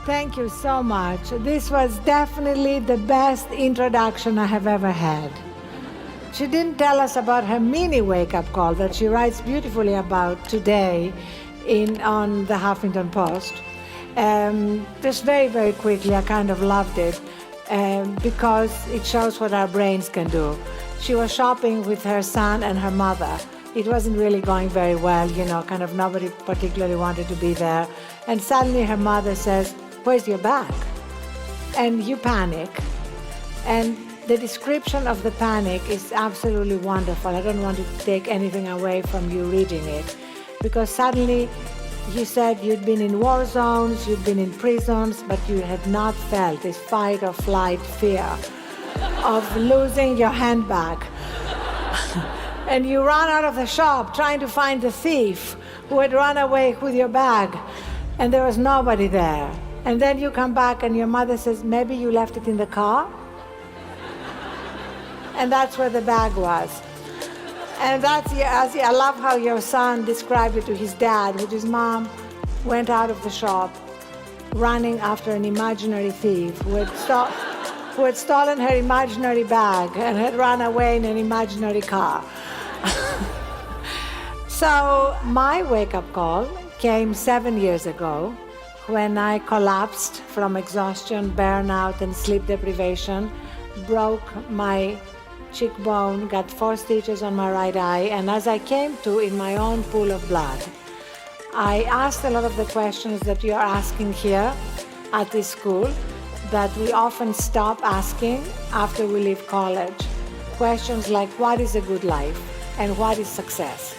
Thank you so much. This was definitely the best introduction I have ever had. She didn't tell us about her mini wake-up call that she writes beautifully about today on the Huffington Post. Just very, very quickly, I kind of loved it because it shows what our brains can do. She was shopping with her son and her mother. It wasn't really going very well, kind of nobody particularly wanted to be there. And suddenly her mother says, "Where's your bag?" And you panic. And the description of the panic is absolutely wonderful. I don't want to take anything away from you reading it, because suddenly you said you'd been in war zones, you'd been in prisons, but you had not felt this fight or flight fear of losing your handbag. And you ran out of the shop trying to find the thief who had run away with your bag, and there was nobody there. And then you come back and your mother says, "Maybe you left it in the car?" And that's where the bag was. And I love how your son described it to his dad, which his mom went out of the shop running after an imaginary thief who had stolen her imaginary bag and had run away in an imaginary car. So my wake-up call came 7 years ago when I collapsed from exhaustion, burnout, and sleep deprivation, broke my cheekbone, got 4 stitches on my right eye, and as I came to in my own pool of blood, I asked a lot of the questions that you're asking here at this school that we often stop asking after we leave college. Questions like, what is a good life and what is success?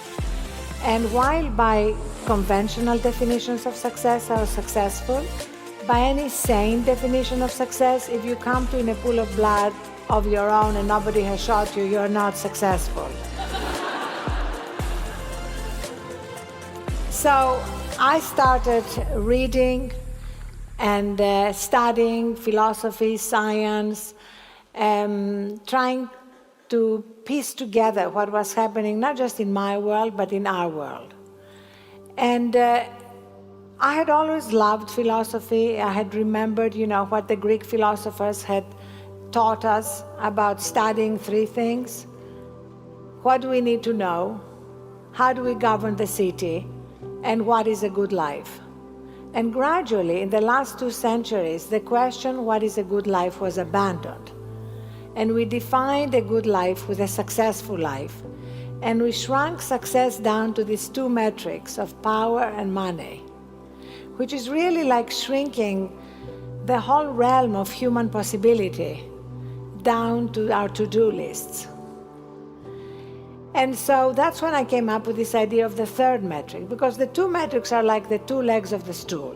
And while by conventional definitions of success are successful, by any sane definition of success, if you come to in a pool of blood of your own and nobody has shot you, you're not successful. So I started reading and studying philosophy, science, trying to piece together what was happening, not just in my world, but in our world. And I had always loved philosophy. I had remembered, what the Greek philosophers had taught us about studying 3 things. What do we need to know? How do we govern the city? And what is a good life? And gradually, in the last 2 centuries, the question, what is a good life, was abandoned. And we defined a good life with a successful life. And we shrunk success down to these 2 metrics of power and money, which is really like shrinking the whole realm of human possibility down to our to-do lists. And so that's when I came up with this idea of the 3rd metric, because the 2 metrics are like the 2 legs of the stool.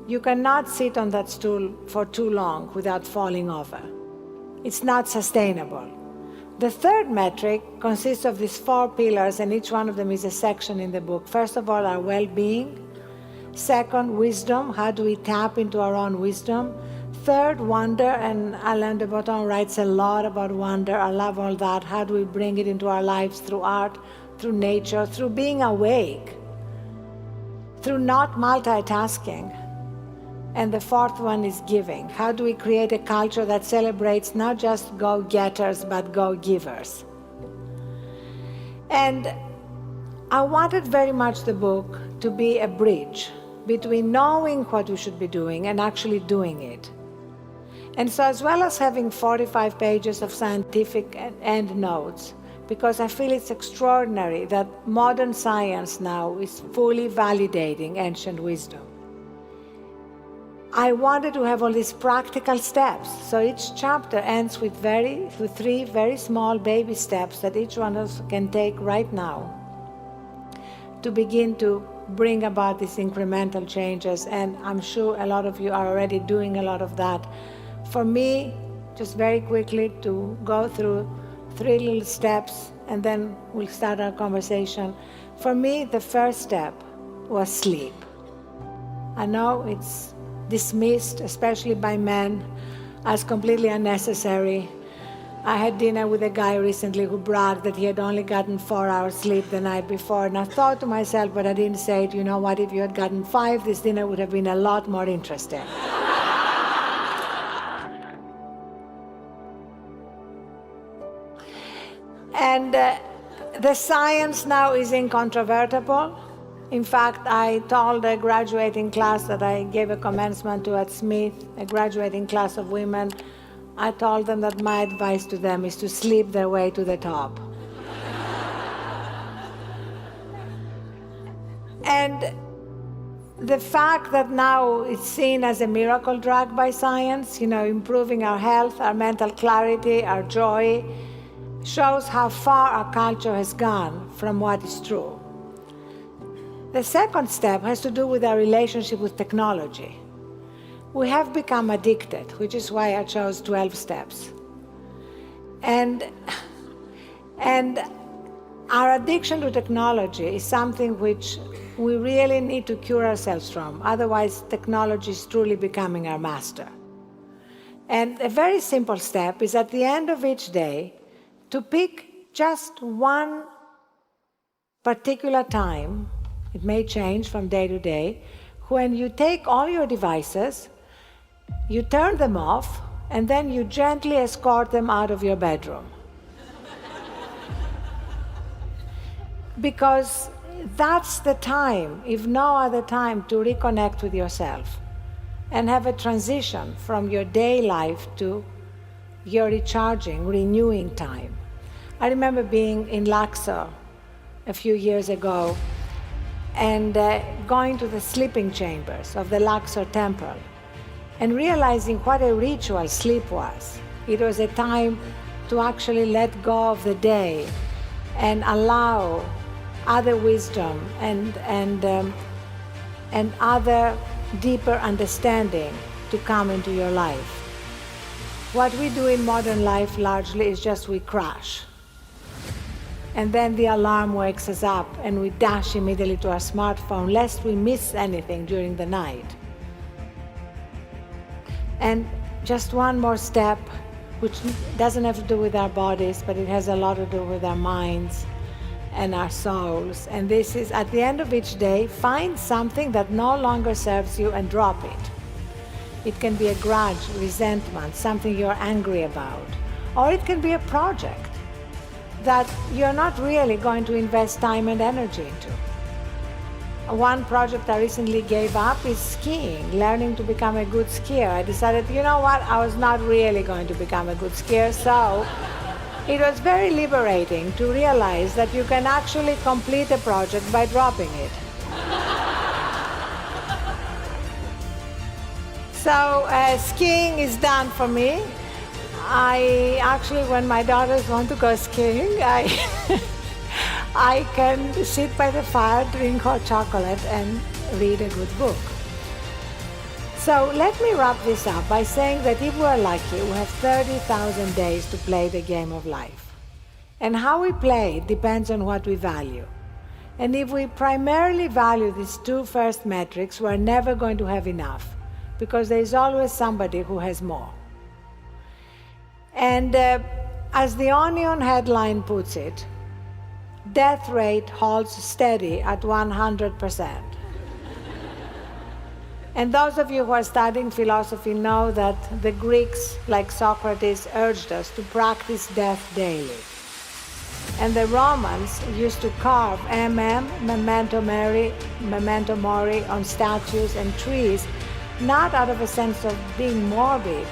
You cannot sit on that stool for too long without falling over. It's not sustainable. The 3rd metric consists of these 4 pillars, and each one of them is a section in the book. First of all, our well-being. 2nd, wisdom. How do we tap into our own wisdom? 3rd, wonder, and Alain de Botton writes a lot about wonder. I love all that. How do we bring it into our lives through art, through nature, through being awake, through not multitasking? And the 4th one is giving. How do we create a culture that celebrates not just go-getters, but go-givers? And I wanted very much the book to be a bridge between knowing what we should be doing and actually doing it. And so, as well as having 45 pages of scientific end notes, because I feel it's extraordinary that modern science now is fully validating ancient wisdom, I wanted to have all these practical steps. So each chapter ends with 3 very small baby steps that each one of us can take right now to begin to bring about these incremental changes. And I'm sure a lot of you are already doing a lot of that. For me, just very quickly to go through 3 little steps and then we'll start our conversation. For me, the first step was sleep. I know it's dismissed, especially by men, as completely unnecessary. I had dinner with a guy recently who bragged that he had only gotten 4 hours sleep the night before, and I thought to myself, but I didn't say it, you know what, if you had gotten 5, this dinner would have been a lot more interesting. And the science now is incontrovertible. In fact, I told a graduating class that I gave a commencement to at Smith, a graduating class of women, I told them that my advice to them is to sleep their way to the top. And the fact that now it's seen as a miracle drug by science, improving our health, our mental clarity, our joy, shows how far our culture has gone from what is true. The second step has to do with our relationship with technology. We have become addicted, which is why I chose 12 steps. And our addiction to technology is something which we really need to cure ourselves from. Otherwise, technology is truly becoming our master. And a very simple step is at the end of each day to pick just one particular time, it may change from day to day, when you take all your devices, you turn them off, and then you gently escort them out of your bedroom. Because that's the time, if no other time, to reconnect with yourself and have a transition from your day life to your recharging, renewing time. I remember being in Luxor a few years ago and going to the sleeping chambers of the Luxor temple and realizing what a ritual sleep was. It was a time to actually let go of the day and allow other wisdom and other deeper understanding to come into your life. What we do in modern life largely is just we crash. And then the alarm wakes us up and we dash immediately to our smartphone lest we miss anything during the night. And just one more step, which doesn't have to do with our bodies, but it has a lot to do with our minds and our souls. And this is, at the end of each day, find something that no longer serves you and drop it. It can be a grudge, resentment, something you're angry about. Or it can be a project that you're not really going to invest time and energy into. One project I recently gave up is skiing, learning to become a good skier. I decided, you know what, I was not really going to become a good skier, so it was very liberating to realize that you can actually complete a project by dropping it. So skiing is done for me. I actually, when my daughters want to go skiing, I can sit by the fire, drink hot chocolate, and read a good book. So let me wrap this up by saying that if we're lucky, we have 30,000 days to play the game of life. And how we play depends on what we value. And if we primarily value these two first metrics, we're never going to have enough, because there is always somebody who has more. And as the Onion headline puts it, death rate holds steady at 100%. And those of you who are studying philosophy know that the Greeks, like Socrates, urged us to practice death daily. And the Romans used to carve memento mori, on statues and trees, not out of a sense of being morbid,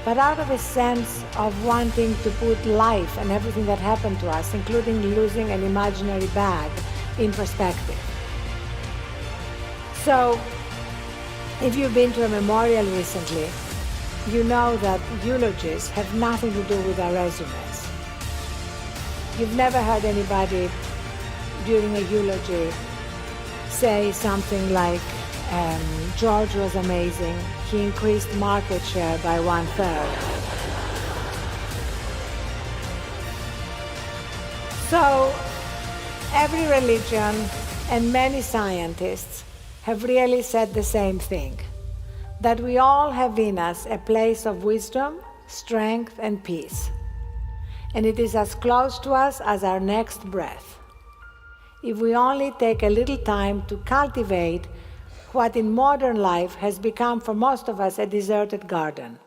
but out of a sense of wanting to put life and everything that happened to us, including losing an imaginary bag, in perspective. So, if you've been to a memorial recently, you know that eulogies have nothing to do with our resumes. You've never heard anybody during a eulogy say something like, George was amazing, he increased market share by 1/3. So, every religion and many scientists have really said the same thing, that we all have in us a place of wisdom, strength, and peace. And it is as close to us as our next breath. If we only take a little time to cultivate what in modern life has become for most of us a deserted garden.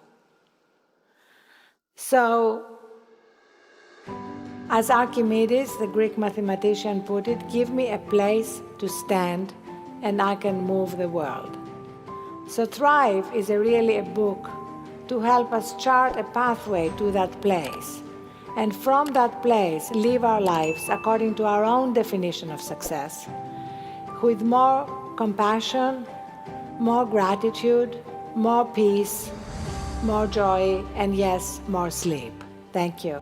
So, As Archimedes, the Greek mathematician, put it, give me a place to stand and I can move the world. So Thrive is really a book to help us chart a pathway to that place, and from that place live our lives according to our own definition of success, with more compassion, more gratitude, more peace, more joy, and yes, more sleep. Thank you.